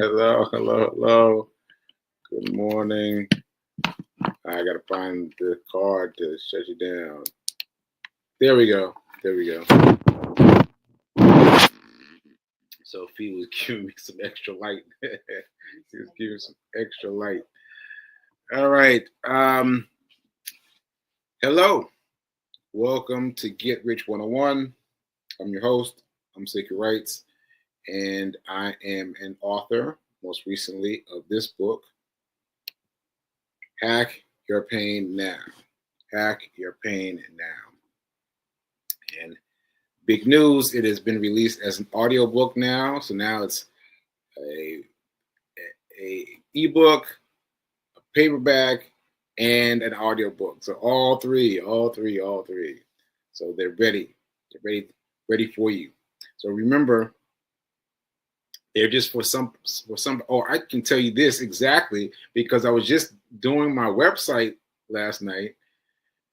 Hello, hello, hello. Good morning. I gotta find the card to shut you down. There we go. There we go. Sophie was giving me some extra light. She was giving some extra light. All right. Hello. Welcome to Get Rich 101. I'm your host. I'm Sekou Writes, and I am an author, most recently, of this book, Hack Your Pain Now. Hack Your Pain Now. And big news, it has been released as an audiobook now. So now it's a ebook, a paperback, and an audiobook. So all three. So they're ready. They're ready for you. So remember, they're just for some. Oh, I can tell you this exactly because I was just doing my website last night,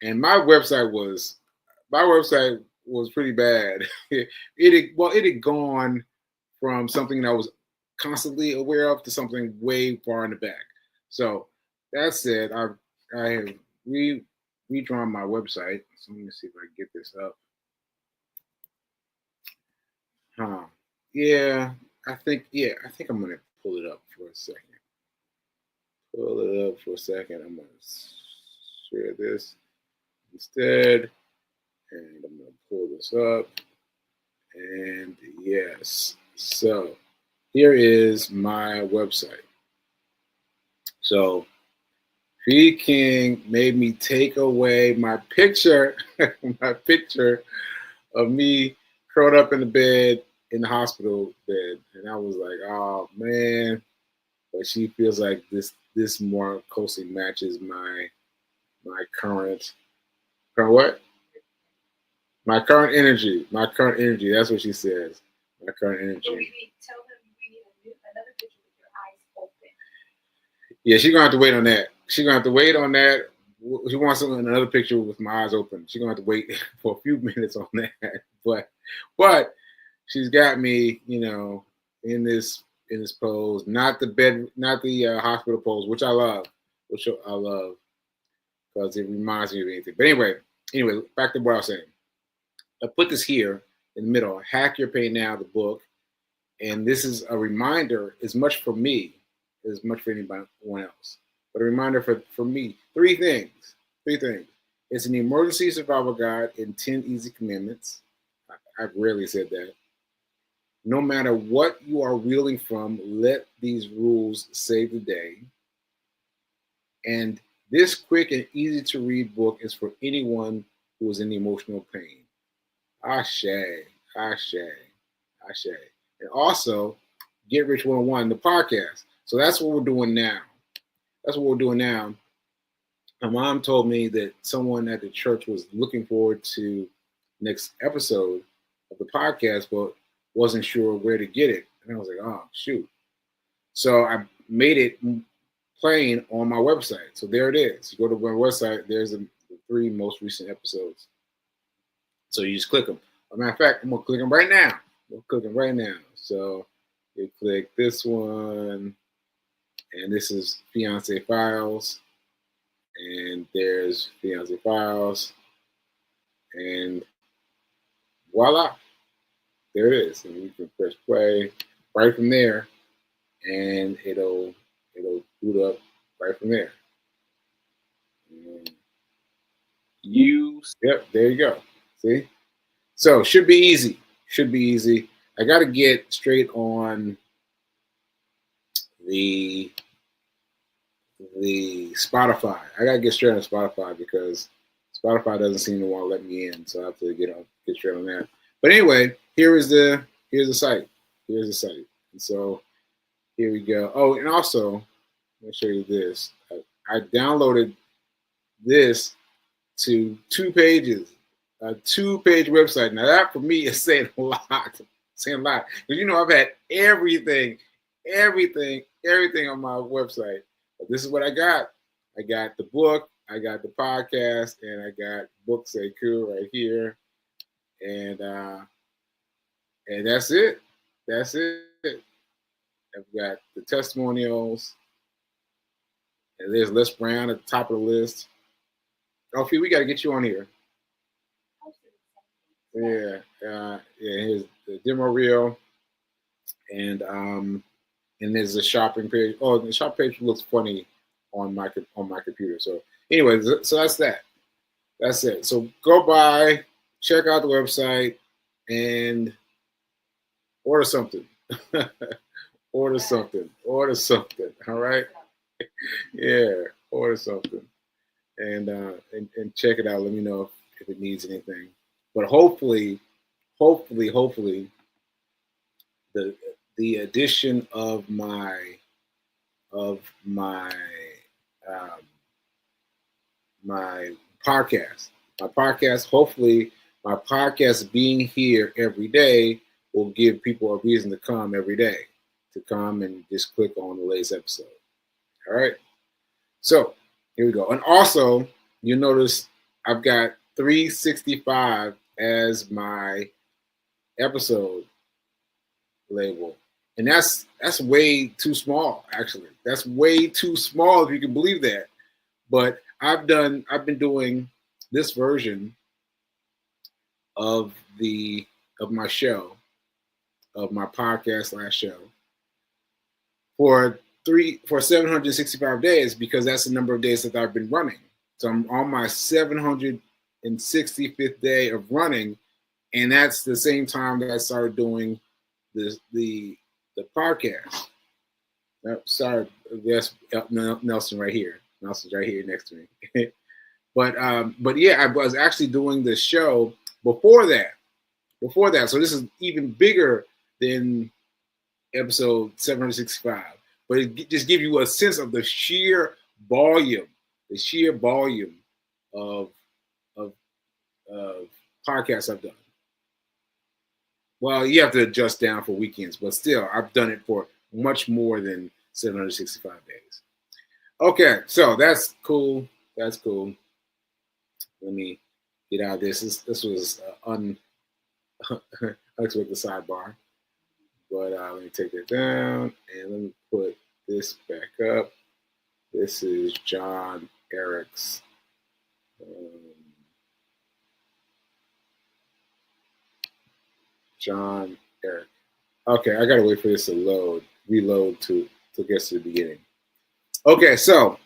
and my website was pretty bad. It had gone from something that I was constantly aware of to something way far in the back. So that said, I have redrawn my website. So let me see if I can get this up. Yeah, I think I'm gonna pull it up for a second. I'm gonna share this instead, and I'm gonna pull this up. And yes, so here is my website. So V King made me take away my picture, my picture of me curled up in the bed in the hospital bed, and I was like, oh man. But she feels like this more closely matches my current what? My current energy. My current energy. That's what she says. My current energy. So tell them we need another picture with your eyes open. Yeah, she's gonna have to wait on that. She's gonna have to wait on that. She wants another picture with my eyes open. She's gonna have to wait for a few minutes on that. But she's got me, in this pose. Not the bed, not the hospital pose, which I love. Because it reminds me of anything. But anyway, back to what I was saying. I put this here in the middle. Hack Your Pain Now, the book. And this is a reminder, as much for me as much for anyone else. But a reminder for me, three things. It's an emergency survival guide in 10 easy commandments. I've rarely said that. No matter what you are reeling from, let these rules save the day. And this quick and easy to read book is for anyone who is in emotional pain. Ashe. And also, Get Rich 101, the podcast. So that's what we're doing now. My mom told me that someone at the church was looking forward to next episode of the podcast, but wasn't sure where to get it. And I was like, oh, shoot. So I made it plain on my website. So there it is. You go to my website, there's the 3 most recent episodes. So you just click them. As a matter of fact, I'm going to click them right now. So you click this one, and this is Fiance Files. And there's Fiance Files. And voila. There it is. And you can press play right from there, and it'll boot up right from there. And yep, there you go. See? So should be easy. I got to get straight on the Spotify. I got to get straight on Spotify because Spotify doesn't seem to want to let me in, so I have to get straight on that. But anyway, here's the site. And so here we go. Oh, and also, let me show you this. I downloaded this to 2 pages, a 2-page website. Now that for me is saying a lot. Because I've had everything on my website. But this is what I got. I got the book, I got the podcast, and I got Book Sekou right here. And that's it. That's I've got the testimonials. And there's Les Brown at the top of the list. Alfie, we got to get you on here. Yeah, here's the demo reel, and there's a shopping page. Oh, the shopping page looks funny on my computer. So anyway, so that's that. That's it. So go by, check out the website, and order something. Order something. Order something. All right. Yeah, order something, and check it out. Let me know if it needs anything. But hopefully, the addition of my my podcast, hopefully my podcast being here every day will give people a reason to come every day, to come and just click on the latest episode. All right. So here we go. And also, you notice I've got 365 as my episode label. And that's way too small, actually. That's way too small, if you can believe that. But I've been doing this version of my show, of my podcast / show, for 765 days, because that's the number of days that I've been running. So I'm on my 765th day of running, and that's the same time that I started doing the podcast. Oh, sorry, that's Nelson right here. Nelson's right here next to me. but yeah, I was actually doing the show before that. So this is even bigger than episode 765. But it just gives you a sense of the sheer volume of podcasts I've done. Well, you have to adjust down for weekends, but still, I've done it for much more than 765 days. Okay, so that's cool. That's cool. Let me get out of this. This was unexpected sidebar. But let me take it down, and let me put this back up. This is John Eric's John Eric. Okay, I gotta wait for this to reload to get to the beginning. Okay, so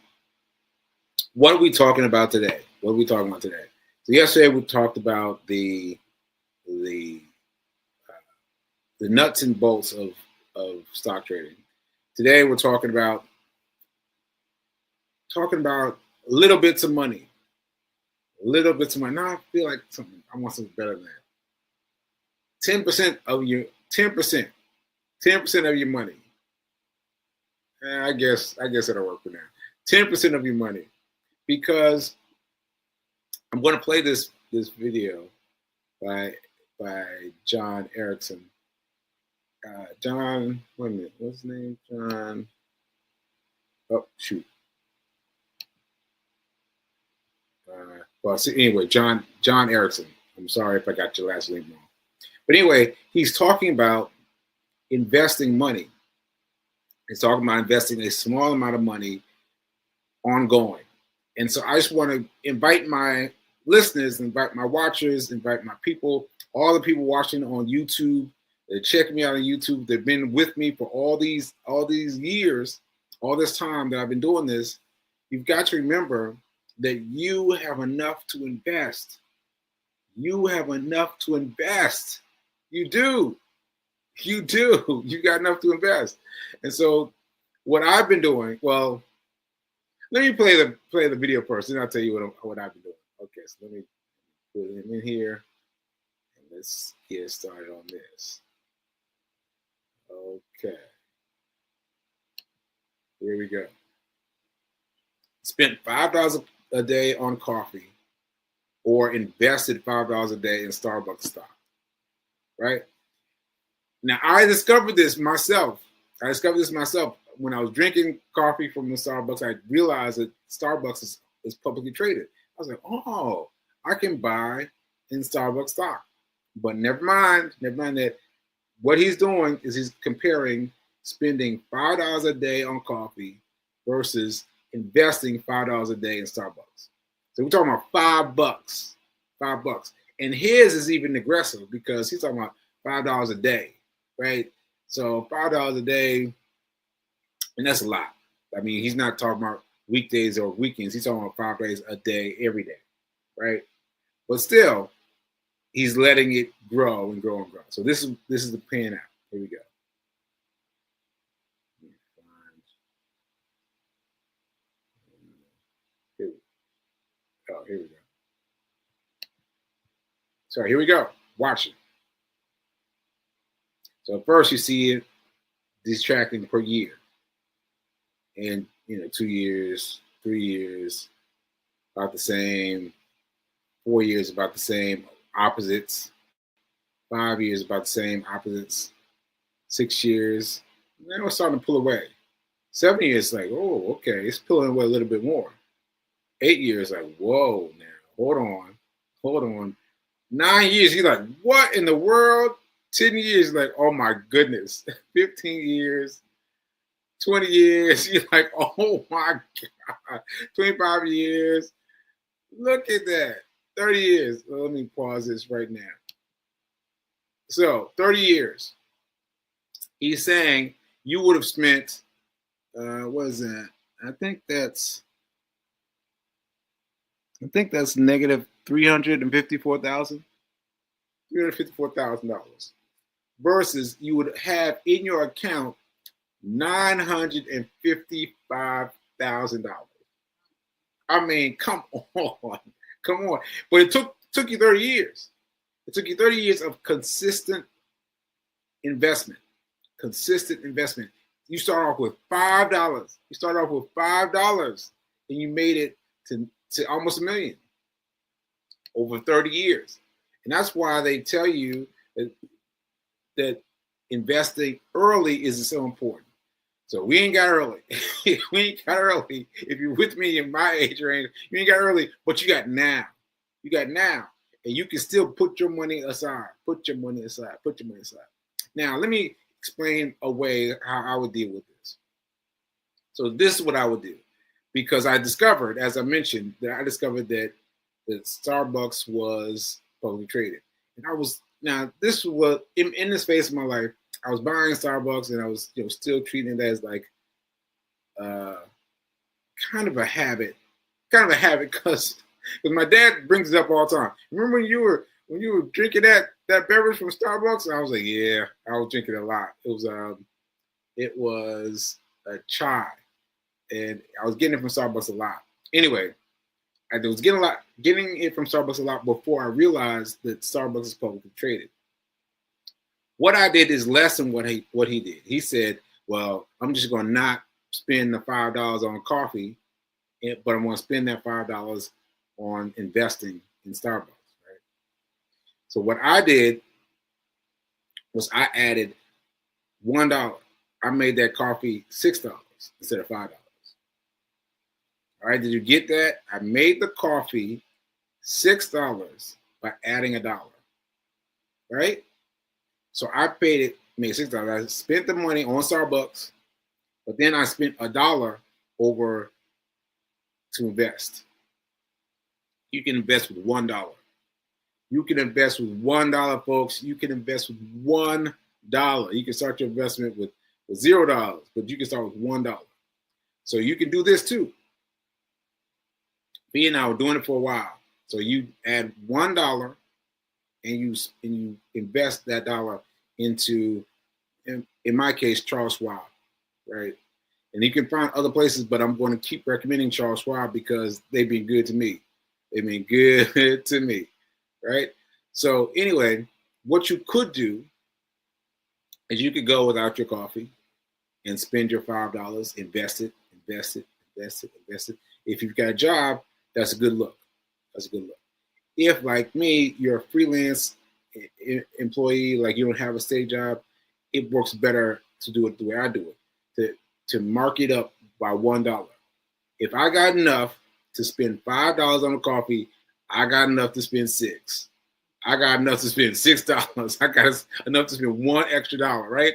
what are we talking about today? So yesterday we talked about the nuts and bolts of stock trading. Today we're talking about little bits of money. Now I feel like I want something better than that. 10% of your 10% of your money. I guess it'll work for now. 10% of your money, because I'm going to play this video by John Erickson. John, wait a minute, what's his name? John. Oh shoot. Anyway, John Erickson. I'm sorry if I got your last name wrong. But anyway, he's talking about investing money. He's talking about investing a small amount of money ongoing. And so I just want to invite my listeners, invite my watchers, invite my people, all the people watching on YouTube, they're checking me out on YouTube. They've been with me for all these years, all this time that I've been doing this. You've got to remember that you have enough to invest. You have enough to invest. You do. You got enough to invest. And so what I've been doing, well, let me play the video first, and I'll tell you what I've been doing. Okay, so let me put him in here, and let's get started on this. Okay. Here we go. Spent $5 a day on coffee, or invested $5 a day in Starbucks stock, right? Now, I discovered this myself. When I was drinking coffee from the Starbucks. I realized that Starbucks is publicly traded. I was like, oh, I can buy in Starbucks stock. But never mind that what he's doing is he's comparing spending $5 a day on coffee versus investing $5 a day in Starbucks. So we're talking about $5, $5. And his is even aggressive because he's talking about $5 a day, right? So $5 a day, and that's a lot. I mean, he's not talking about weekdays or weekends. He's talking about 5 days a day, every day, right? But still, he's letting it grow and grow and grow. So this is the pan out. Here we go. Here we go. So here we go. Watch it. So first you see it, this tracking per year. And 2 years, 3 years, about the same. 4 years, about the same. Opposites. 5 years, about the same. Opposites. 6 years, now it's starting to pull away. 7 years, like, oh, okay, it's pulling away a little bit more. 8 years, like, whoa, now, hold on. 9 years, you're like, what in the world? 10 years, like, oh my goodness. 15 years, 20 years, you're like, oh my God. 25 years, look at that. 30 years, well, let me pause this right now. So 30 years, he's saying you would have spent, what is that? I think that's negative $354,000 versus you would have in your account $955,000. I mean, come on. But it took you 30 years. It took you 30 years of consistent investment. You start off with $5. And you made it to almost $1 million over 30 years. And that's why they tell you that investing early is so important. So we ain't got early. If you're with me in my age range, you ain't got early, but you got now. And you can still put your money aside. Now, let me explain a way how I would deal with this. So this is what I would do. Because I discovered, as I mentioned, that Starbucks was publicly traded. And this was in this phase of my life, I was buying Starbucks and I was still treating it as like kind of a habit because my dad brings it up all the time. Remember when you were drinking that beverage from Starbucks? And I was like, yeah, I was drinking a lot. It was a chai, and I was getting it from Starbucks a lot. Anyway, I was getting it from Starbucks a lot before I realized that Starbucks is publicly traded. What I did is less than what he did. He said, well, I'm just going to not spend the $5 on coffee, but I'm going to spend that $5 on investing in Starbucks, right? So what I did was I added $1. I made that coffee $6 instead of $5. All right, did you get that? I made the coffee $6 by adding $1, right? So I made $6. I spent the money on Starbucks, but then I spent $1 over to invest. You can invest with $1. You can invest with $1, folks. You can invest with $1. You can start your investment with $0, but you can start with $1. So you can do this too. Me and I were doing it for a while. So you add $1 and you invest that dollar into, in my case, Charles Schwab, right? And you can find other places, but I'm going to keep recommending Charles Schwab because they've been good to me. Right? So anyway, what you could do is you could go without your coffee and spend your $5, invest it. If you've got a job, that's a good look. If, like me, you're a freelance employee, like you don't have a state job, it works better to do it the way I do it, to mark it up by $1. If I got enough to spend $5 on a coffee, I got enough to spend $6. I got enough to spend $6. I got enough to spend $1 extra, right?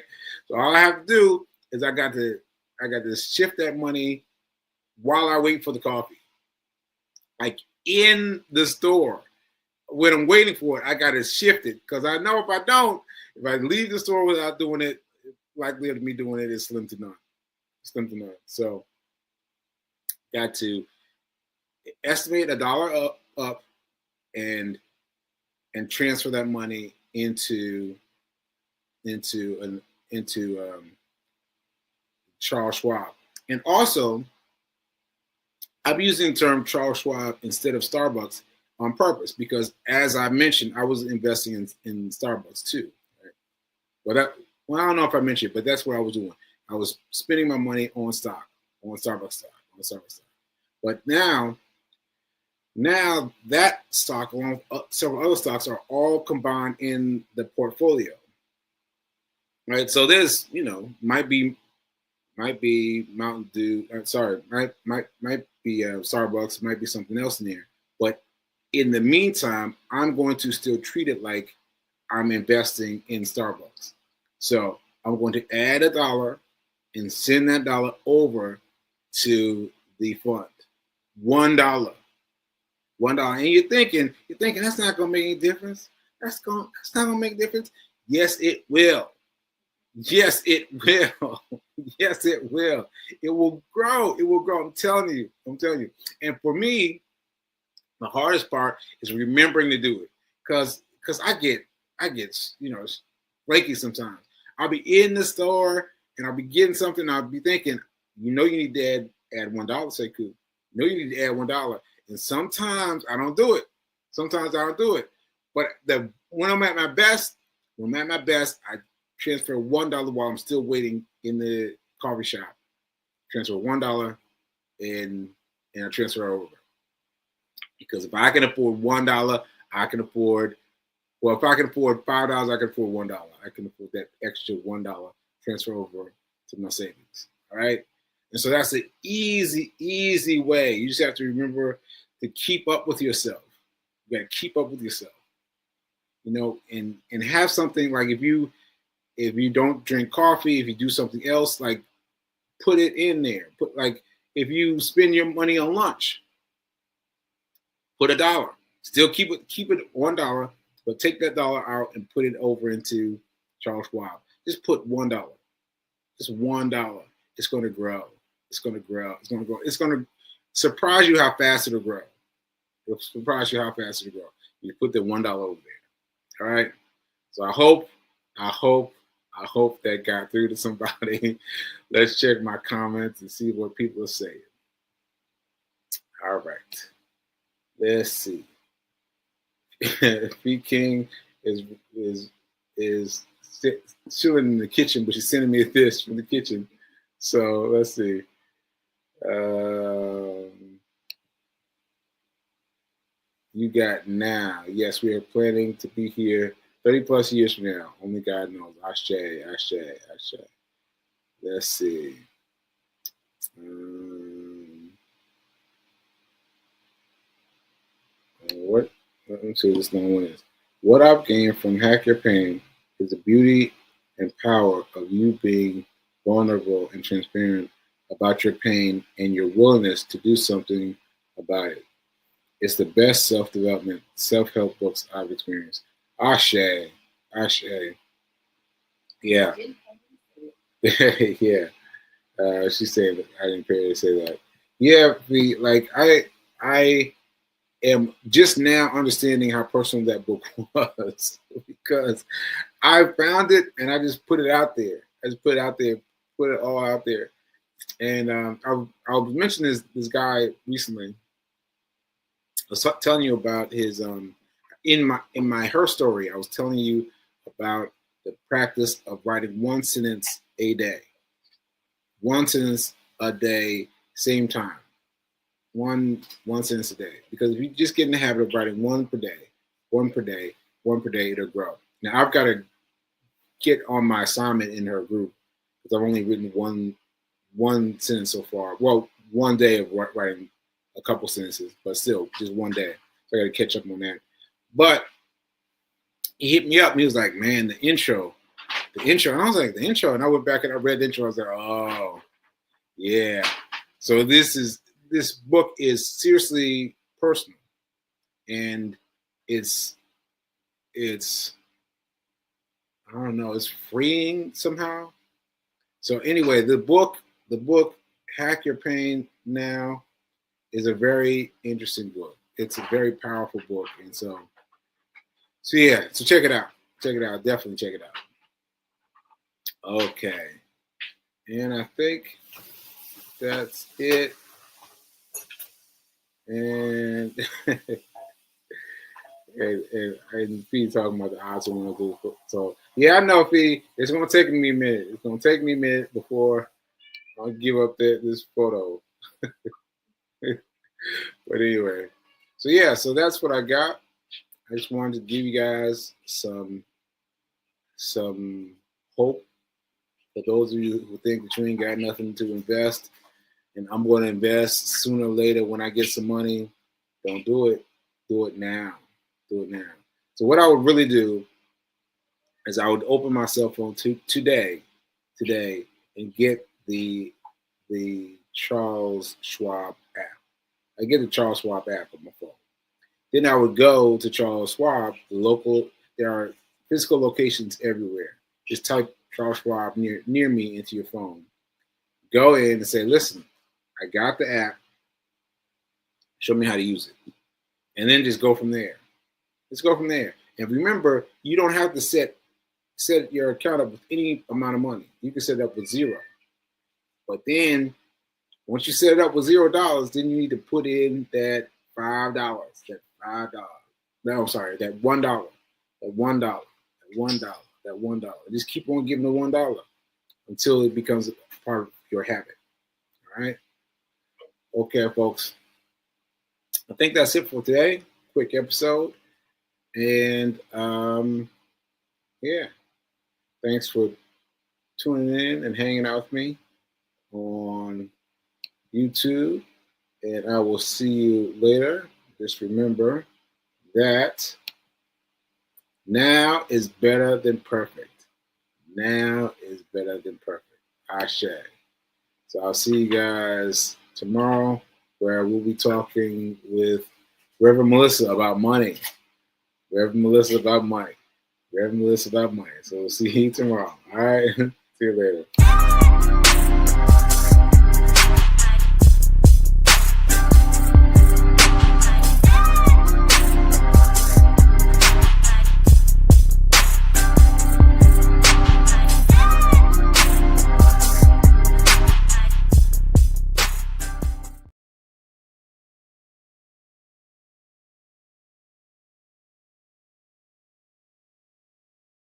So all I have to do is I got to shift that money while I wait for the coffee, like in the store. When I'm waiting for it, I got to shift it because I know if I leave the store without doing it, likelihood of me doing it is slim to none. Slim to none. So, got to estimate $1 up and transfer that money into Charles Schwab. And also, I'm using the term Charles Schwab instead of Starbucks on purpose because, as I mentioned, I was investing in Starbucks too. Right? I don't know if I mentioned it, but that's what I was doing. I was spending my money on Starbucks stock. But now that stock, along with several other stocks, are all combined in the portfolio. Right? So there's, might be Mountain Dew. Might be Starbucks. Might be something else in there. But in the meantime, I'm going to still treat it like I'm investing in Starbucks. So I'm going to add $1 and send that $1 over to the fund. $1. And you're thinking that's not going to make any difference. That's not going to make a difference. Yes, it will. Yes, it will. Yes, it will. It will grow. It will grow. I'm telling you. And for me, the hardest part is remembering to do it, because I get flaky sometimes. I'll be in the store and I'll be getting something. I'll be thinking, you need to add $1, Sekou. You need to add $1, and sometimes I don't do it. But when I'm at my best, I transfer $1 while I'm still waiting in the coffee shop. Transfer $1 and I transfer over. Because if I can afford $1, I can afford. Well, if I can afford $5, I can afford $1. I can afford that extra $1 transfer over to my savings. All right, and so that's an easy way. You just have to remember to keep up with yourself. You got to keep up with yourself. And have something like if you don't drink coffee, if you do something else, like put it in there. Put like if you spend your money on lunch, put $1. Still keep it $1, but take that $1 out and put it over into Charles Schwab. Just put $1. Just $1. It's going to grow. It's going to grow. It's going to surprise you how fast it'll grow. It'll surprise you how fast it'll grow. You put the $1 over there. All right. So I hope that got through to somebody. Let's check my comments and see what people are saying. All right. Let's see. B King is chilling in the kitchen, but she's sending me this from the kitchen. So let's see. You got now. Yes, we are planning to be here 30 plus years from now. Only God knows. Ashe. Let's see. What? Let me see what this long one is. What I've gained from Hack Your Pain is the beauty and power of you being vulnerable and transparent about your pain and your willingness to do something about it. It's the best self-development, self-help books I've experienced. Ashe. Yeah. Yeah. She said, I didn't pay her to say that. Yeah, I am just now understanding how personal that book was because I found it and I just put it out there. Put it all out there. And I was mentioning this guy recently. I was telling you about his in my her story. I was telling you about the practice of writing one sentence a day. One sentence a day, same time. One sentence a day. Because if you just get in the habit of writing one per day, it'll grow. Now I've got to get on my assignment in her group because I've only written one sentence so far. Well, one day of writing a couple sentences, but still just one day. So I got to catch up on that. But he hit me up. And he was like, "Man, the intro the intro. And I was like, the intro. And I went back and I read the intro. I was like, oh, yeah. So this book is seriously personal. And it's I don't know, it's freeing somehow. So anyway, the book, Hack Your Pain Now, is a very interesting book. It's a very powerful book. And so yeah, so check it out. Check it out. Definitely check it out. Okay. And I think that's it. And and Fee talking about the odds want to do. So yeah, I know, Fee. It's gonna take me a minute. It's gonna take me a minute before I'll give up this photo. But anyway, so yeah, so that's what I got. I just wanted to give you guys some hope for those of you who think that you ain't got nothing to invest, and I'm going to invest sooner or later when I get some money. Don't do it. Do it now. Do it now. So what I would really do is I would open my cell phone today, and get the Charles Schwab app. I get the Charles Schwab app on my phone. Then I would go to Charles Schwab, there are physical locations everywhere. Just type Charles Schwab near me into your phone. Go in and say, listen, I got the app. Show me how to use it. And then just go from there. Let's go from there. And remember, you don't have to set your account up with any amount of money. You can set it up with $0. But then once you set it up with $0, then you need to put in that $5. That $5. No, I'm sorry, that $1. That $1. That $1. That $1. Just keep on giving the $1 until it becomes a part of your habit. All right. Okay, folks. I think that's it for today. Quick episode. And yeah. Thanks for tuning in and hanging out with me on YouTube. And I will see you later. Just remember that now is better than perfect. Now is better than perfect. Ashe. So I'll see you guys tomorrow, where we'll be talking with Reverend Melissa about money. Reverend Melissa about money. Reverend Melissa about money. So we'll see you tomorrow. All right. See you later.